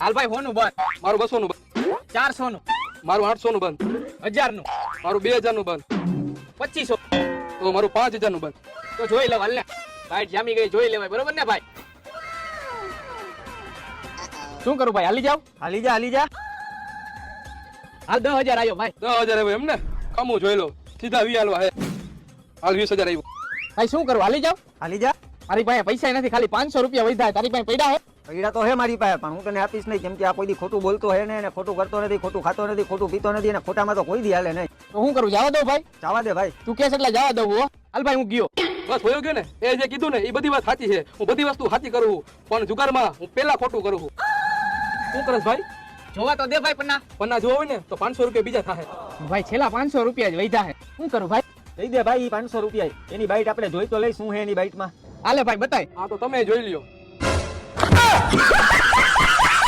હાલ ભાઈ હોનું બંધ. મારું 200 નું બંધ. 400 નું. મારું 800 નું બંધ. 1000 નું. મારું 2000 નું બંધ. 2500. તો મારું 5000 નું બંધ. તો જોઈ લેવા હાલ ને. ભાઈ જામી ગઈ જોઈ લેવાય બરોબર ને ભાઈ. શું કરું ભાઈ હાલી જાવ? હાલી જા હાલ 10000 આવ્યો ભાઈ. 10000 આવ્યો એમ ને? કમું જોઈ લો. સીધા 20 હાલવા હે. હાલ 20000 આવ્યું. ભાઈ શું કરું હાલી જાવ? હાલી જા. મારી પાસે પૈસા નથી ખાલી 500 રૂપિયા વધ્યા. તારી પાસે પડ્યા હે? પૈડા તો હે મારી પાસે, પણ હું તને આપીશ નહીં, કેમ કે આ કોઈ દી ખોટું બોલતો હે ને, ખોટું કરતો નથી, ખોટું ખાતો નથી, ખોટું પીતો નથી, અને ખોટામાં તો કોઈ દી હાલે નહીં. તો હું કરું જવા દઉં ભાઈ? જવા દે ભાઈ. તું કેસ એટલે જવા દઉં હો. હાલ ભાઈ હું ગયો. બસ હોયો ગયો ને? એ જે કીધું ને એ બધી વાત સાચી છે. હું બધી વસ્તુ સાચી કરું છું, પણ જુગારમાં હું પેલા ખોટું કરું છું. શું કરસ ભાઈ? જોવા તો દે ભાઈ પન્ના જોવા હોય ને તો 500 રૂપિયા બીજા થાય. ભાઈ છેલ્લા 500 રૂપિયા જ વધ્યા હે. શું કરું ભાઈ? દઈ દે ભાઈ 500 રૂપિયા. એની બાઈટ આપણે જોઈ તો લઈ, શું હે એની બાઈટમાં. હાલે ભાઈ બતાય. હા તો તમે જોઈ લ્યો.